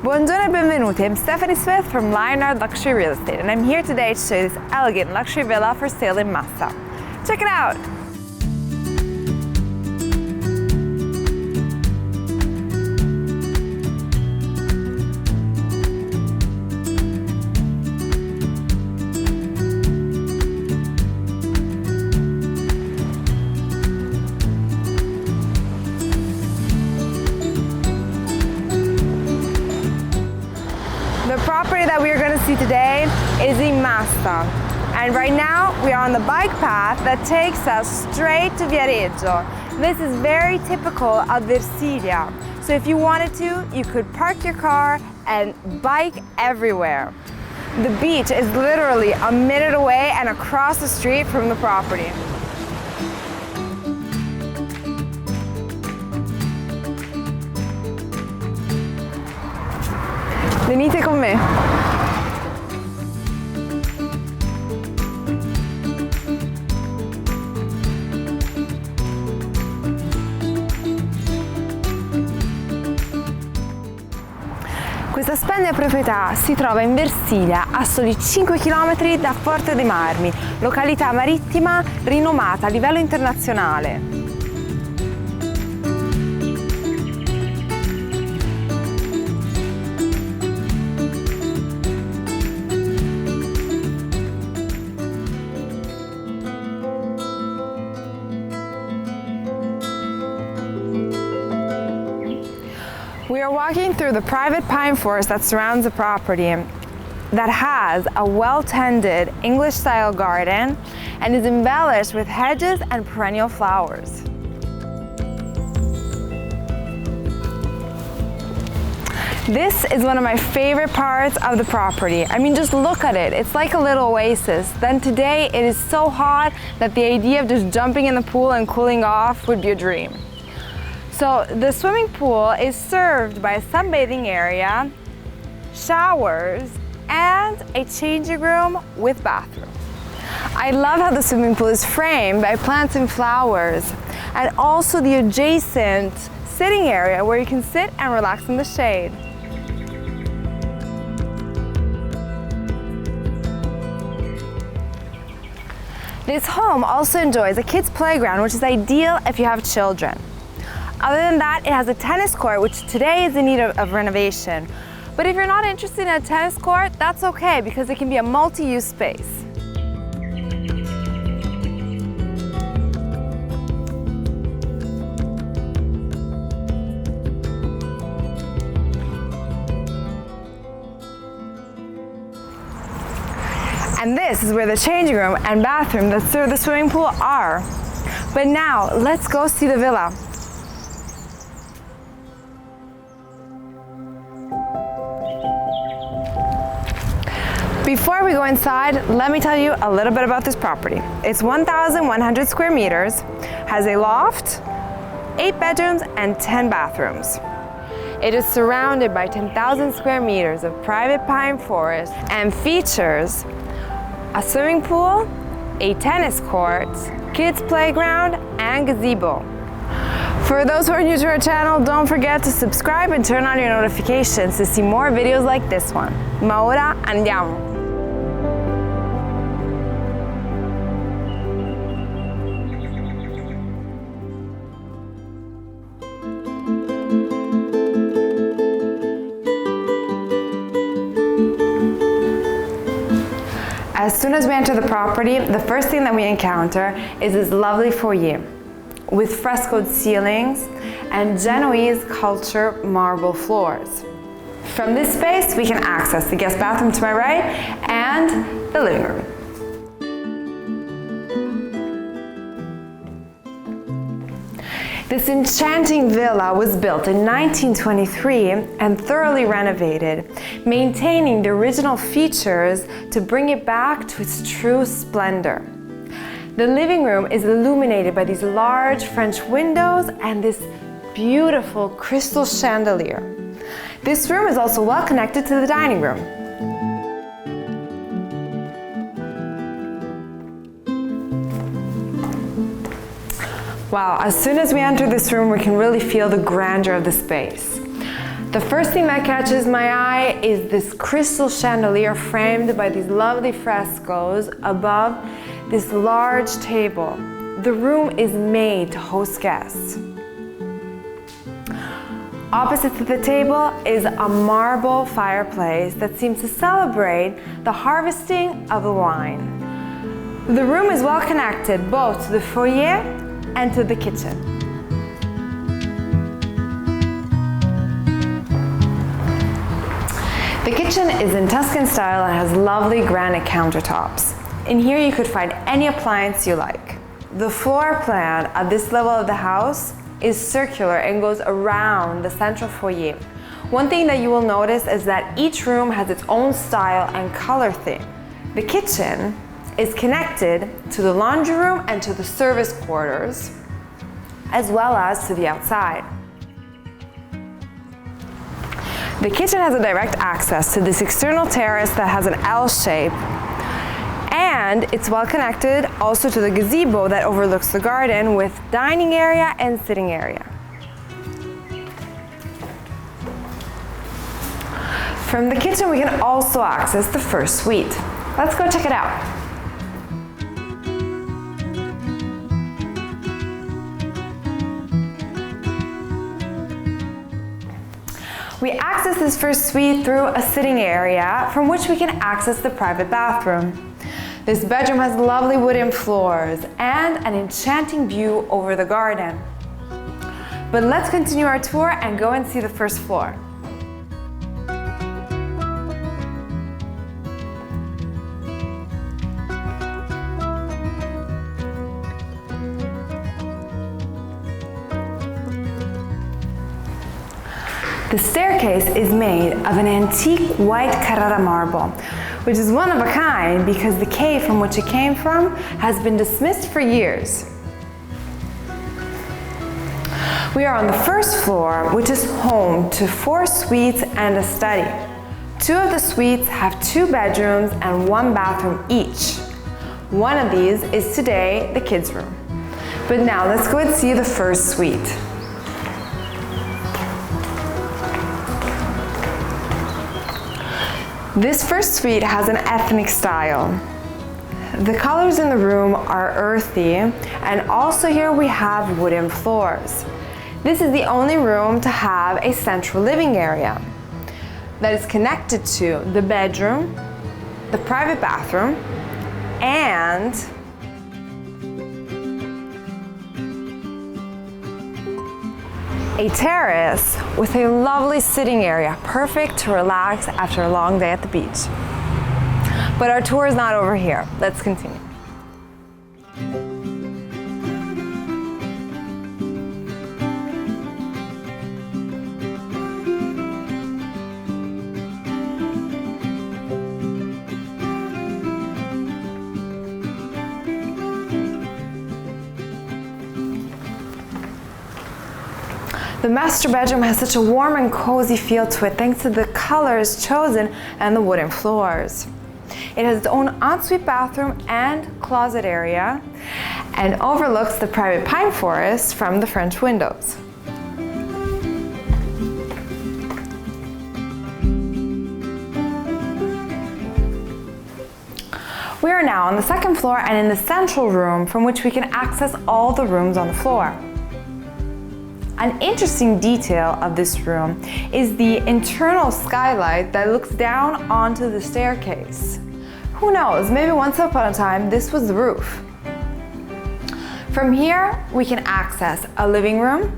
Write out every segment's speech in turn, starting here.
Buongiorno and benvenuti. I'm Stefanie Smith from Lionard Luxury Real Estate, and I'm here today to show you this elegant luxury villa for sale in Massa. Check it out! The property that we are going to see today is in Massa, and right now we are on the bike path that takes us straight to Viareggio. This is very typical of Versilia, so if you wanted to, you could park your car and bike everywhere. The beach is literally a minute away and across the street from the property. Venite con me. Questa splendida proprietà si trova in Versilia, a soli 5 km da Forte dei Marmi, località marittima rinomata a livello internazionale. We are walking through the private pine forest that surrounds the property that has a well-tended English-style garden and is embellished with hedges and perennial flowers. This is one of my favorite parts of the property. I mean, just look at it. It's like a little oasis. Then today it is so hot that the idea of just jumping in the pool and cooling off would be a dream. So the swimming pool is served by a sunbathing area, showers, and a changing room with bathroom. I love how the swimming pool is framed by plants and flowers, and also the adjacent sitting area where you can sit and relax in the shade. This home also enjoys a kids' playground, which is ideal if you have children. Other than that, it has a tennis court, which today is in need of renovation. But if you're not interested in a tennis court, that's okay, because it can be a multi-use space. And this is where the changing room and bathroom that serve the swimming pool are. But now, let's go see the villa. Before we go inside, let me tell you a little bit about this property. It's 1,100 square meters, has a loft, 8 bedrooms, and 10 bathrooms. It is surrounded by 10,000 square meters of private pine forest and features a swimming pool, a tennis court, kids playground, and gazebo. For those who are new to our channel, don't forget to subscribe and turn on your notifications to see more videos like this one. Ma ora andiamo! As soon as we enter the property, the first thing that we encounter is this lovely foyer with frescoed ceilings and Genoese culture marble floors. From this space, we can access the guest bathroom to my right and the living room. This enchanting villa was built in 1923 and thoroughly renovated, maintaining the original features to bring it back to its true splendor. The living room is illuminated by these large French windows and this beautiful crystal chandelier. This room is also well connected to the dining room. Wow, as soon as we enter this room, we can really feel the grandeur of the space. The first thing that catches my eye is this crystal chandelier framed by these lovely frescoes above this large table. The room is made to host guests. Opposite to the table is a marble fireplace that seems to celebrate the harvesting of the wine. The room is well connected both to the foyer and to the kitchen. The kitchen is in Tuscan style and has lovely granite countertops. In here you could find any appliance you like. The floor plan at this level of the house is circular and goes around the central foyer. One thing that you will notice is that each room has its own style and color theme. The kitchen is connected to the laundry room and to the service quarters, as well as to the outside. The kitchen has a direct access to this external terrace that has an L shape, and it's well connected also to the gazebo that overlooks the garden with dining area and sitting area. From the kitchen we can also access the first suite. Let's go check it out. We access this first suite through a sitting area from which we can access the private bathroom. This bedroom has lovely wooden floors and an enchanting view over the garden. But let's continue our tour and go and see the first floor. The staircase is made of an antique white Carrara marble, which is one of a kind because the cave from which it came from has been dismissed for years. We are on the first floor, which is home to 4 suites and a study. 2 of the suites have 2 bedrooms and 1 bathroom each. One of these is today the kids' room. But now let's go and see the first suite. This first suite has an ethnic style. The colors in the room are earthy, and also here we have wooden floors. This is the only room to have a central living area that is connected to the bedroom, the private bathroom, and a terrace with a lovely sitting area, perfect to relax after a long day at the beach. But our tour is not over here. Let's continue. The master bedroom has such a warm and cozy feel to it thanks to the colors chosen and the wooden floors. It has its own ensuite bathroom and closet area and overlooks the private pine forest from the French windows. We are now on the second floor and in the central room from which we can access all the rooms on the floor. An interesting detail of this room is the internal skylight that looks down onto the staircase. Who knows, maybe once upon a time this was the roof. From here we can access a living room,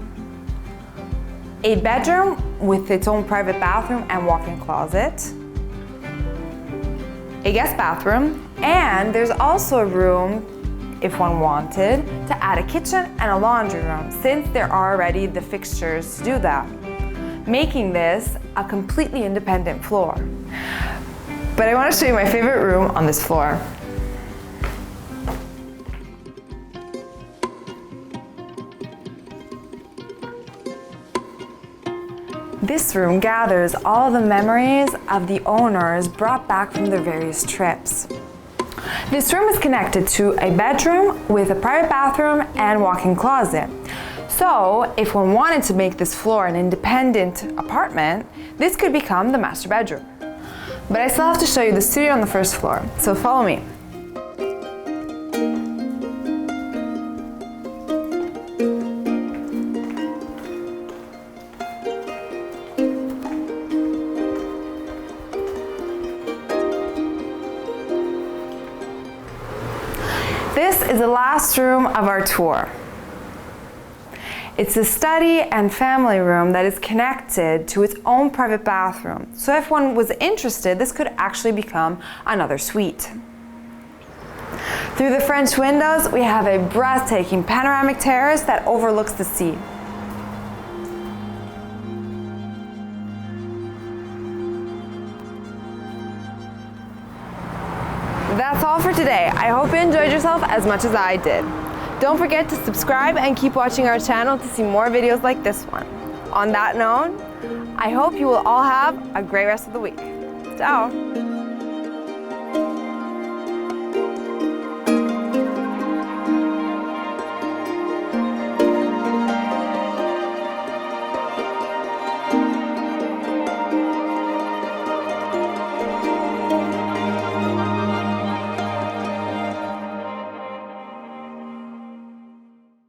a bedroom with its own private bathroom and walk-in closet, a guest bathroom, and there's also a room, if one wanted, to add a kitchen and a laundry room, since there are already the fixtures to do that, making this a completely independent floor. But I want to show you my favorite room on this floor. This room gathers all the memories of the owners brought back from their various trips. This room is connected to a bedroom with a private bathroom and walk-in closet. So if one wanted to make this floor an independent apartment, this could become the master bedroom. But I still have to show you the studio on the first floor, so follow me. This is the last room of our tour. It's a study and family room that is connected to its own private bathroom. So if one was interested, this could actually become another suite. Through the French windows, we have a breathtaking panoramic terrace that overlooks the sea. That's all for today. I hope you enjoyed yourself as much as I did. Don't forget to subscribe and keep watching our channel to see more videos like this one. On that note, I hope you will all have a great rest of the week. Ciao!